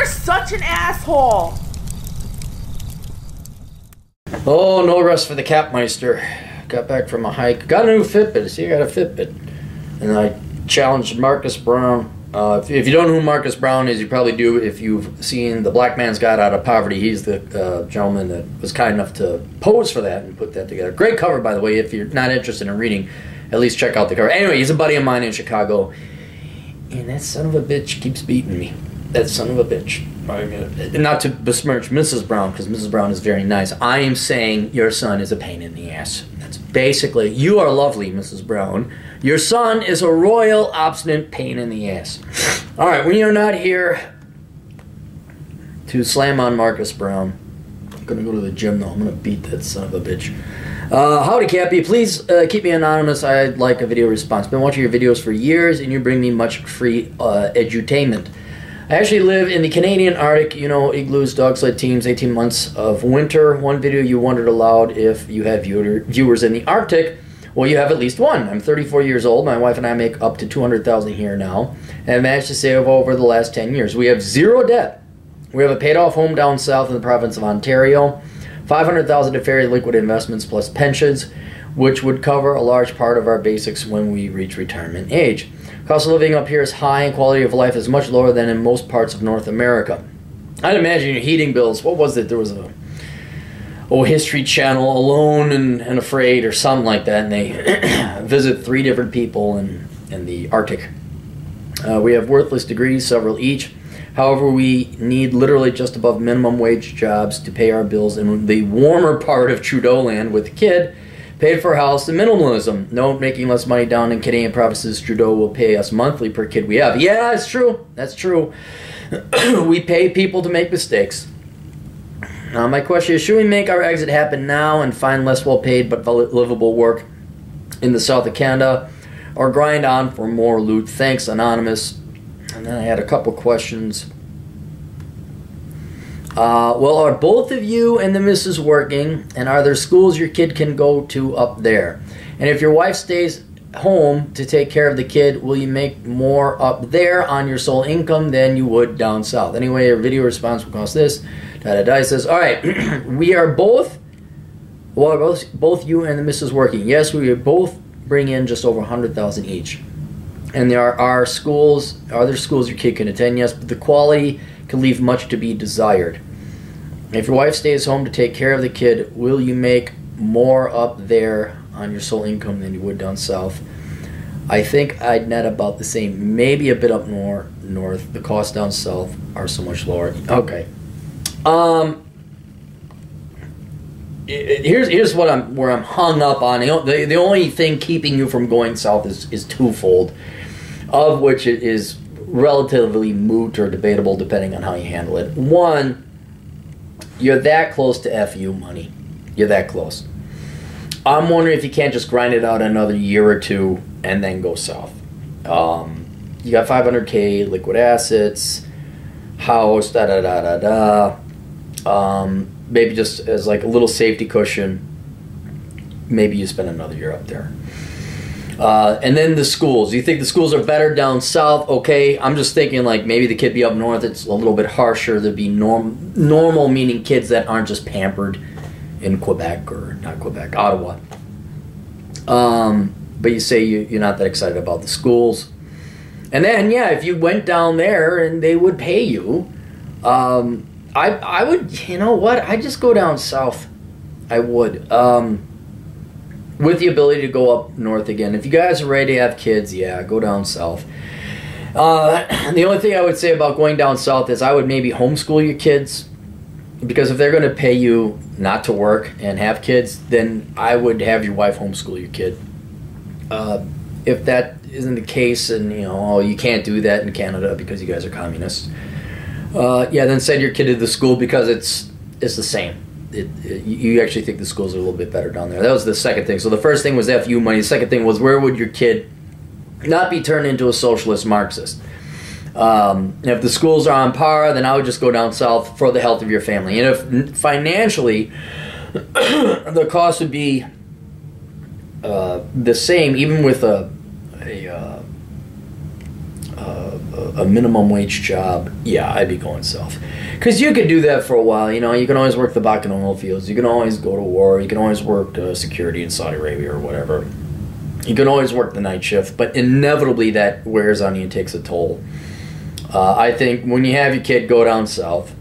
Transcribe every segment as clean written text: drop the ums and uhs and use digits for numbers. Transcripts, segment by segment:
are such an asshole. Oh, no rest for the Capmeister. Got back from a hike. Got a new Fitbit. See, I got a Fitbit. And I challenged Marcus Brown. If you don't know who Marcus Brown is, you probably do if you've seen The Black Man's Guide Out of Poverty. He's the gentleman that was kind enough to pose for that and put that together. Great cover, by the way. If you're not interested in reading, at least check out the cover. Anyway, he's a buddy of mine in Chicago. And that son of a bitch keeps beating me. That son of a bitch. Not to besmirch Mrs. Brown, because Mrs. Brown is very nice. I am saying your son is a pain in the ass. That's basically, you are lovely, Mrs. Brown. Your son is a royal, obstinate pain in the ass. All right, we are not here to slam on Marcus Brown. I'm going to go to the gym, though. I'm going to beat that son of a bitch. Howdy, Cappy. Please keep me anonymous. I'd like a video response. Been watching your videos for years, and you bring me much free edutainment. I actually live in the Canadian Arctic, you know, igloos, dog sled teams, 18 months of winter. One video you wondered aloud if you had viewers in the Arctic. Well, you have at least one. I'm 34 years old. My wife and I make up to $200,000 here now, and I've managed to save over the last 10 years. We have zero debt. We have a paid-off home down south in the province of Ontario, $500,000 to fairly liquid investments plus pensions, which would cover a large part of our basics when we reach retirement age. Cost of living up here is high, and quality of life is much lower than in most parts of North America. I'd imagine your heating bills. What was it? There was a History Channel, Alone and Afraid, or something like that, and they visit 3 different people in the Arctic. We have worthless degrees, several each. However, we need literally just above minimum wage jobs to pay our bills in the warmer part of Trudeau land with the kid. Paid for a house and minimalism. No making less money down in Canadian provinces. Trudeau will pay us monthly per kid we have. Yeah, that's true. That's true. We pay people to make mistakes. My question is, should we make our exit happen now and find less well-paid but livable work in the south of Canada, or grind on for more loot? Thanks, Anonymous. And then I had a couple questions. Well, are both of you and the missus working, and are there schools your kid can go to up there? And if your wife stays home to take care of the kid, will you make more up there on your sole income than you would down south? Anyway, your video response will cost this. Da-da-da says, all right, we are both you and the missus working. Yes, we both bring in just over $100,000 each. And there are schools your kid can attend, yes, but the quality can leave much to be desired. If your wife stays home to take care of the kid, will you make more up there on your sole income than you would down south? I think I'd net about the same, maybe a bit up north. The costs down south are so much lower. Okay. Here's where I'm hung up on. The only thing keeping you from going south is twofold, of which it is relatively moot or debatable depending on how you handle it. One, you're that close to FU money. You're that close. I'm wondering if you can't just grind it out another year or two and then go south. You got $500K liquid assets, house, da-da-da-da-da. Maybe just as like a little safety cushion, maybe you spend another year up there. And then the schools. You think the schools are better down south? Okay, I'm just thinking like maybe the kid be up north, it's a little bit harsher. There'd be normal, meaning kids that aren't just pampered in Quebec, or not Quebec, Ottawa. But you say you're not that excited about the schools. And then, yeah, if you went down there and they would pay you, I would, you know what, I'd just go down south. I would. With the ability to go up north again. If you guys are ready to have kids, yeah, go down south. The only thing I would say about going down south is I would maybe homeschool your kids. Because if they're going to pay you not to work and have kids, then I would have your wife homeschool your kid. If that isn't the case, and you can't do that in Canada because you guys are communists, yeah, then send your kid to the school because it's the same. You actually think the schools are a little bit better down there. That was the second thing. So the first thing was FU money. The second thing was, where would your kid not be turned into a socialist Marxist? If the schools are on par, then I would just go down south for the health of your family. And if financially the cost would be the same, even with a a minimum wage job, yeah, I'd be going south. Because you could do that for a while. You know, you can always work the Bakken oil fields. You can always go to war. You can always work security in Saudi Arabia or whatever. You can always work the night shift, but inevitably that wears on you and takes a toll. I think when you have your kid, go down south.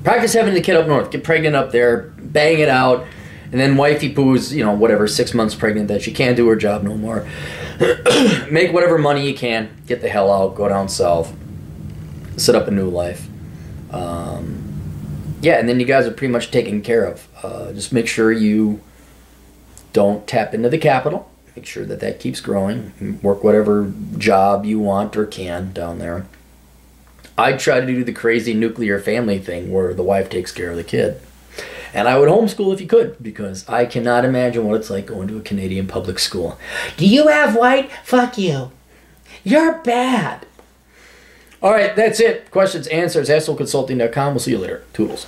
Practice having the kid up north. Get pregnant up there, bang it out, and then wifey poo's, you know, whatever, 6 months pregnant that she can't do her job no more. Make whatever money you can. Get the hell out. Go down south. Set up a new life. Yeah, and then you guys are pretty much taken care of. Just make sure you don't tap into the capital. Make sure that that keeps growing. Work whatever job you want or can down there. I try to do the crazy nuclear family thing where the wife takes care of the kid. And I would homeschool if you could, because I cannot imagine what it's like going to a Canadian public school. Do you have white? Fuck you. You're bad. All right, that's it. Questions, answers, assholeconsulting.com. We'll see you later. Toodles.